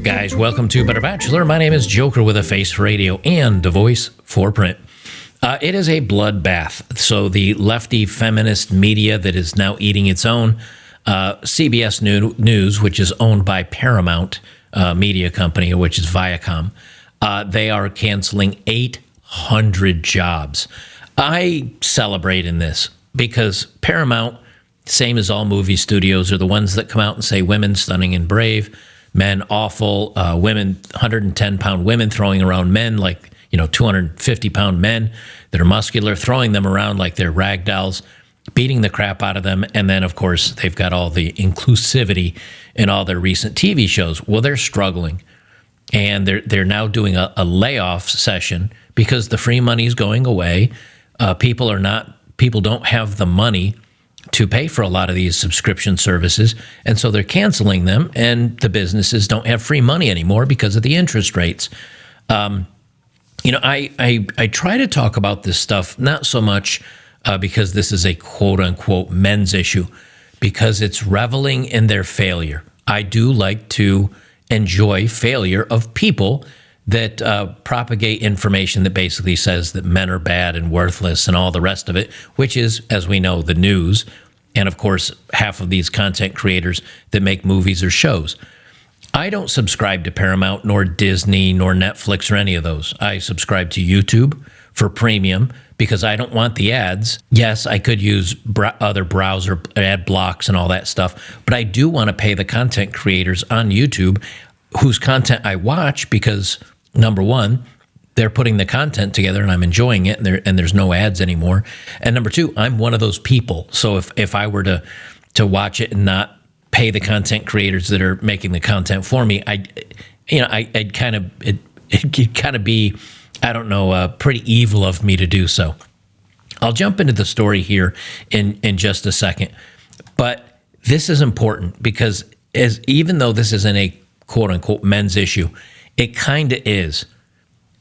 Guys, welcome to Better Bachelor. My name is Joker with a face for radio and a voice for print. It is a bloodbath. So the lefty feminist media that is now eating its own, CBS News, which is owned by Paramount Media Company, which is Viacom, they are canceling 800 jobs. I celebrate in this because Paramount, same as all movie studios, are the ones that come out and say women stunning and brave, men awful, women 110-pound women throwing around men like 250-pound men that are muscular, throwing them around like they're rag dolls, beating the crap out of them. And then, of course, they've got all the inclusivity in all their recent TV shows. Well, they're struggling. And they're now doing a layoff session because the free money is going away. People don't have the money to pay for a lot of these subscription services. And so they're canceling them, and the businesses don't have free money anymore because of the interest rates. I try to talk about this stuff, not so much because this is a quote unquote men's issue, because it's reveling in their failure. I do like to enjoy failure of people that propagate information that basically says that men are bad and worthless and all the rest of it, which is, as we know, the news. And of course, half of these content creators that make movies or shows. I don't subscribe to Paramount, nor Disney, nor Netflix, or any of those. I subscribe to YouTube for premium because I don't want the ads. Yes, I could use other browser ad blocks and all that stuff, but I do want to pay the content creators on YouTube whose content I watch because, number one, they're putting the content together and I'm enjoying it, and there's no ads anymore. And number two, I'm one of those people. So if I were to watch it and not pay the content creators that are making the content for me, it'd kind of be, I don't know, pretty evil of me to do so. I'll jump into the story here in just a second. But this is important because even though this isn't a quote unquote men's issue, it kind of is.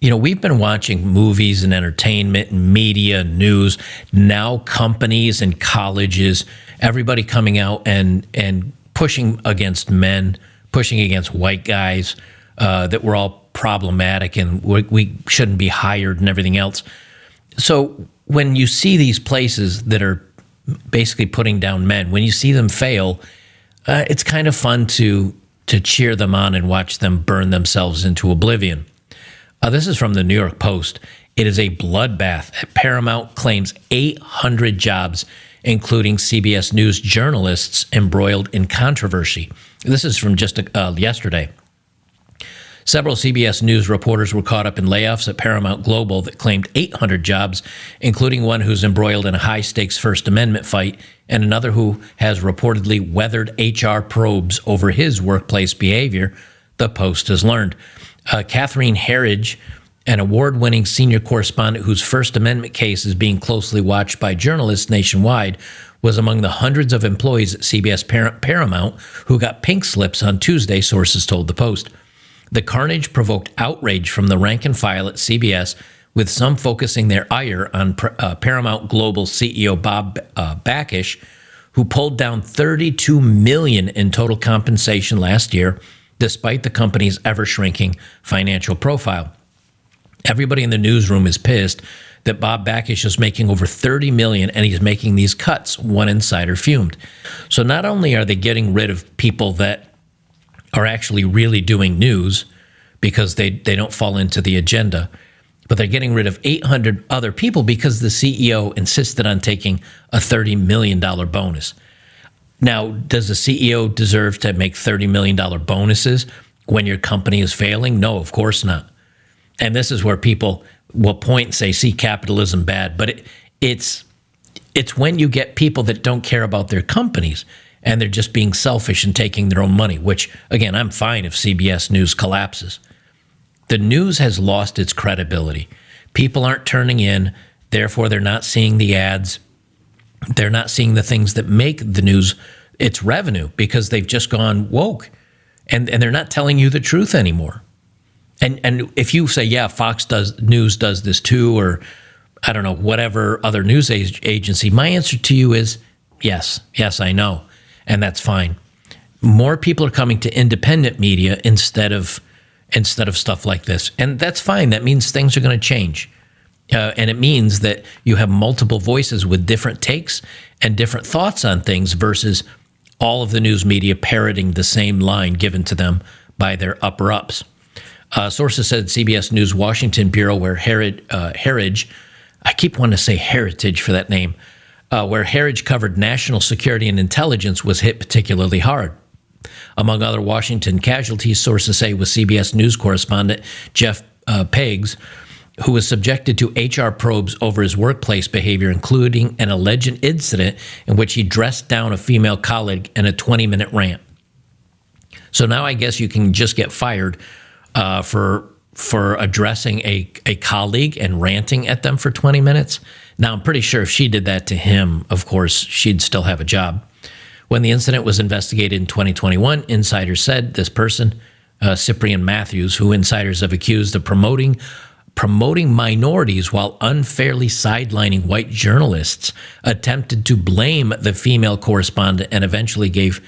We've been watching movies and entertainment and media, news, now companies and colleges, everybody coming out and pushing against men, pushing against white guys, that we're all problematic and we shouldn't be hired and everything else. So when you see these places that are basically putting down men, when you see them fail, it's kind of fun to cheer them on and watch them burn themselves into oblivion. This is from the New York Post. It is a bloodbath. Paramount claims 800 jobs, including CBS News journalists embroiled in controversy. This is from just yesterday. Several CBS News reporters were caught up in layoffs at Paramount Global that claimed 800 jobs, including one who's embroiled in a high-stakes First Amendment fight and another who has reportedly weathered HR probes over his workplace behavior, the Post has learned. Catherine Herridge, an award-winning senior correspondent whose First Amendment case is being closely watched by journalists nationwide, was among the hundreds of employees at CBS Paramount who got pink slips on Tuesday, sources told the Post. The carnage provoked outrage from the rank and file at CBS, with some focusing their ire on Paramount Global CEO Bob Bakish, who pulled down $32 million in total compensation last year, despite the company's ever-shrinking financial profile. Everybody in the newsroom is pissed that Bob Bakish is making over $30 million and he's making these cuts, one insider fumed. So not only are they getting rid of people that are actually really doing news because they don't fall into the agenda, but they're getting rid of 800 other people because the CEO insisted on taking a $30 million bonus. Now, does the CEO deserve to make $30 million bonuses when your company is failing? No, of course not. And this is where people will point and say, see, capitalism bad. But it's when you get people that don't care about their companies and they're just being selfish and taking their own money, which, again, I'm fine if CBS News collapses. The news has lost its credibility. People aren't turning in. Therefore, they're not seeing the ads. They're not seeing the things that make the news its revenue because they've just gone woke and they're not telling you the truth anymore. And if you say, yeah, Fox News does this too, or I don't know, whatever other news agency, my answer to you is yes, I know. And that's fine. more people are coming to independent media instead of stuff like this. And that's fine. That means things are going to change. And it means that you have multiple voices with different takes and different thoughts on things versus all of the news media parroting the same line given to them by their upper-ups. Sources said CBS News Washington Bureau, where Heritage, I keep wanting to say Heritage for that name, where Heritage covered national security and intelligence, was hit particularly hard. Among other Washington casualties, sources say, was CBS News correspondent Jeff Peggs, who was subjected to HR probes over his workplace behavior, including an alleged incident in which he dressed down a female colleague in a 20-minute rant. So now I guess you can just get fired for addressing a colleague and ranting at them for 20 minutes. Now, I'm pretty sure if she did that to him, of course, she'd still have a job. When the incident was investigated in 2021, insiders said this person, Cyprian Matthews, who insiders have accused of promoting minorities while unfairly sidelining white journalists, attempted to blame the female correspondent and eventually gave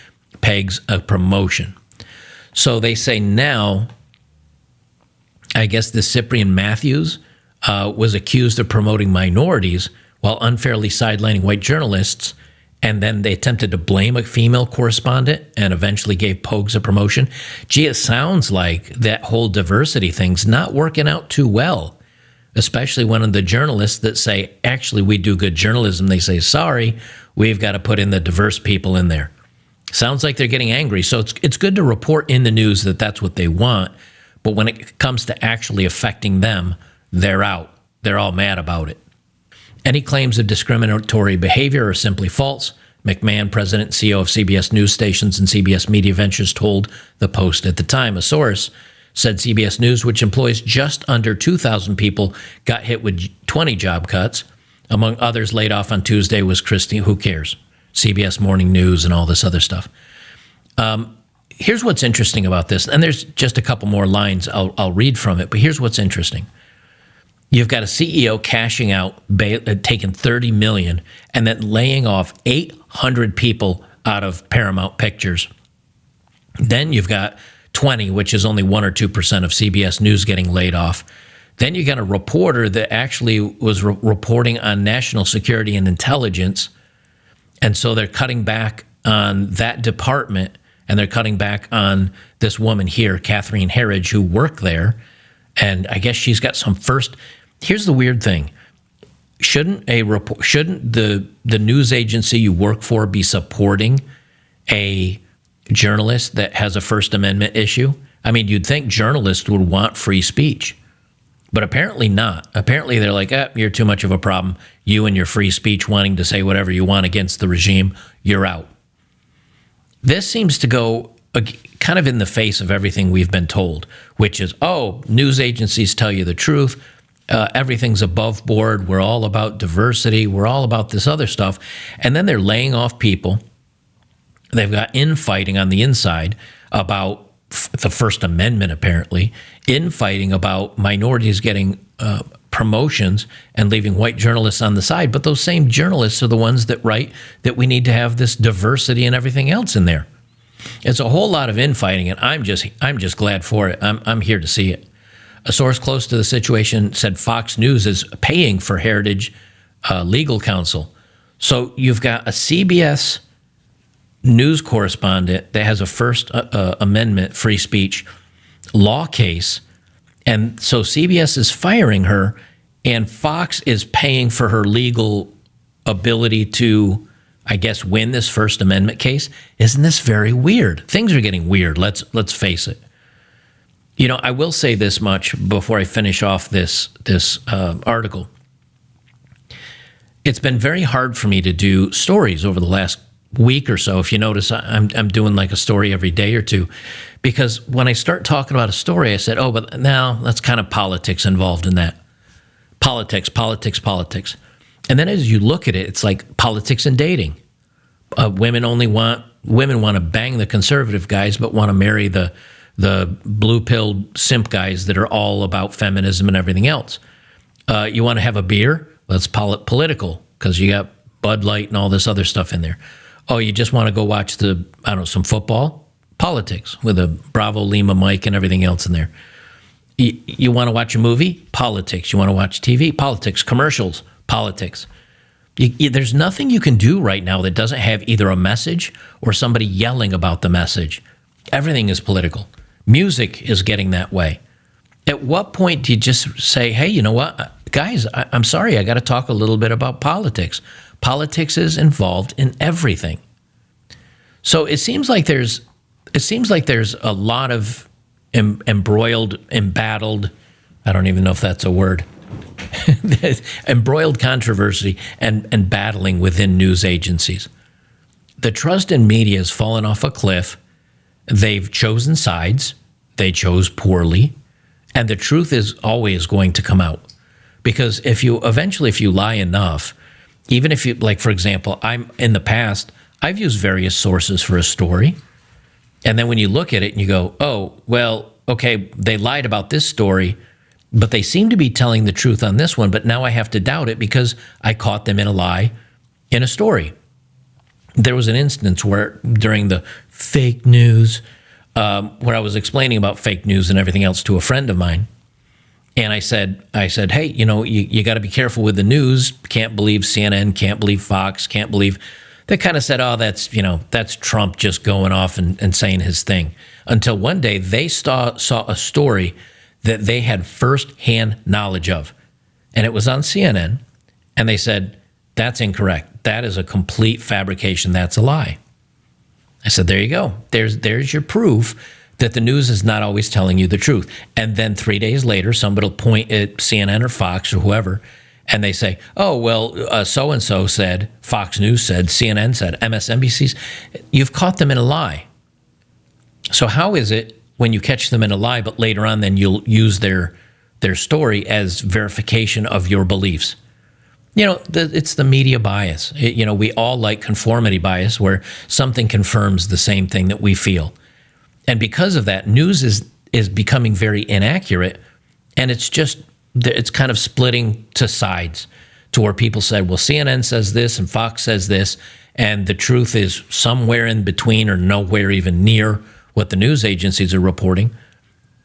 Peggs a promotion. So they say now, I guess the Cyprian Matthews was accused of promoting minorities while unfairly sidelining white journalists, and then they attempted to blame a female correspondent and eventually gave Peggs a promotion. Gee, it sounds like that whole diversity thing's not working out too well, especially when the journalists that say, actually, we do good journalism, they say, sorry, we've got to put in the diverse people in there. Sounds like they're getting angry. So it's good to report in the news that that's what they want, but when it comes to actually affecting them, they're out. They're all mad about it. Any claims of discriminatory behavior are simply false. McMahon, president and CEO of CBS News Stations and CBS Media Ventures, told the Post at the time. A source said CBS News, which employs just under 2,000 people, got hit with 20 job cuts. Among others laid off on Tuesday was Christine, who cares, CBS Morning News and all this other stuff. Here's what's interesting about this, and there's just a couple more lines I'll read from it, but here's what's interesting. You've got a CEO cashing out, taking $30 million, and then laying off 800 people out of Paramount Pictures. Then you've got 20, which is only 1 or 2% of CBS News getting laid off. Then you got a reporter that actually was reporting on national security and intelligence, and so they're cutting back on that department, and they're cutting back on this woman here, Catherine Herridge, who worked there, and I guess she's got some first. Here's the weird thing: shouldn't the news agency you work for be supporting a journalist that has a First Amendment issue? I mean, you'd think journalists would want free speech, but apparently not. Apparently they're like, you're too much of a problem. You and your free speech wanting to say whatever you want against the regime, you're out. This seems to go kind of in the face of everything we've been told, which is, news agencies tell you the truth. Everything's above board. We're all about diversity. We're all about this other stuff. And then they're laying off people. They've got infighting on the inside about the First Amendment, apparently, infighting about minorities getting promotions and leaving white journalists on the side. But those same journalists are the ones that write that we need to have this diversity and everything else in there. It's a whole lot of infighting, and I'm just glad for it. I'm here to see it. A source close to the situation said Fox News is paying for Heritage legal counsel. So you've got a CBS news correspondent that has a First Amendment free speech law case, and so CBS is firing her, and Fox is paying for her legal ability to, I guess, win this First Amendment case. Isn't this very weird? Things are getting weird. Let's face it. You know, I will say this much before I finish off this article. It's been very hard for me to do stories over the last week or so. If you notice, I'm doing like a story every day or two, because when I start talking about a story, I said, but now that's kind of politics involved in that. Politics. And then as you look at it, it's like politics and dating. Women want to bang the conservative guys, but want to marry the blue-pilled simp guys that are all about feminism and everything else. You want to have a beer? Let's call it political, because you got Bud Light and all this other stuff in there. Oh, you just want to go watch some football? Politics with a Bravo Lima mic and everything else in there. You want to watch a movie? Politics. You want to watch TV? Politics. Commercials? Politics. There's nothing you can do right now that doesn't have either a message or somebody yelling about the message. Everything is political. Music is getting that way. At what point do you just say, hey, you know what, guys, I'm sorry, I got to talk a little bit about politics. Politics is involved in everything. So it seems like there's a lot of embroiled, embattled, I don't even know if that's a word, embroiled controversy and battling within news agencies. The trust in media has fallen off a cliff. They've chosen sides. They chose poorly. And the truth is always going to come out. Because if you lie enough, even if you, like, for example, in the past, I've used various sources for a story. And then when you look at it and you go, oh, well, okay, they lied about this story, but they seem to be telling the truth on this one, but now I have to doubt it because I caught them in a lie in a story. There was an instance where during the fake news, where I was explaining about fake news and everything else to a friend of mine. And I said, hey, you got to be careful with the news. Can't believe CNN, can't believe Fox, can't believe. They kind of said, oh, that's Trump just going off and saying his thing. Until one day they saw a story that they had firsthand knowledge of. And it was on CNN. And they said, that's incorrect. That is a complete fabrication. That's a lie. I said, there you go. There's your proof that the news is not always telling you the truth. And then 3 days later, somebody will point at CNN or Fox or whoever, and they say, oh, well, so-and-so said, Fox News said, CNN said, MSNBC's. You've caught them in a lie. So how is it when you catch them in a lie, but later on then you'll use their story as verification of your beliefs? It's the media bias. We all like conformity bias, where something confirms the same thing that we feel. And because of that, news is becoming very inaccurate, and it's kind of splitting to sides to where people say, well, CNN says this and Fox says this, and the truth is somewhere in between or nowhere even near what the news agencies are reporting.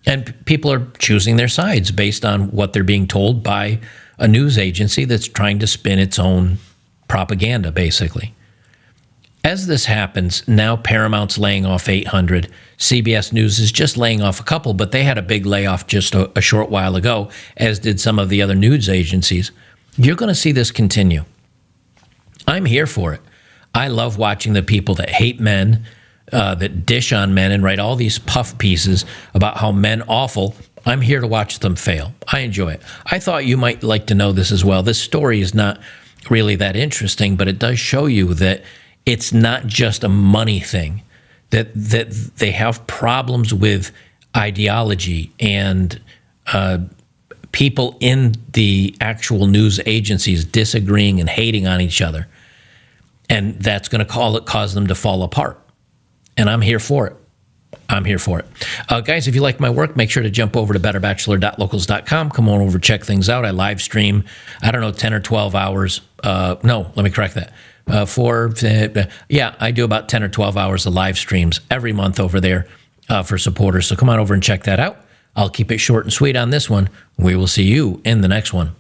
And people are choosing their sides based on what they're being told by a news agency that's trying to spin its own propaganda, basically. As this happens, now Paramount's laying off 800. CBS News is just laying off a couple, but they had a big layoff just a short while ago, as did some of the other news agencies. You're going to see this continue. I'm here for it. I love watching the people that hate men, that dish on men and write all these puff pieces about how men awful. I'm here to watch them fail. I enjoy it. I thought you might like to know this as well. This story is not really that interesting, but it does show you that it's not just a money thing, that they have problems with ideology and people in the actual news agencies disagreeing and hating on each other. And that's going to cause them to fall apart. And I'm here for it. I'm here for it. Guys, if you like my work, make sure to jump over to betterbachelor.locals.com. Come on over, check things out. I live stream, 10 or 12 hours. No, let me correct that. I do about 10 or 12 hours of live streams every month over there for supporters. So come on over and check that out. I'll keep it short and sweet on this one. We will see you in the next one.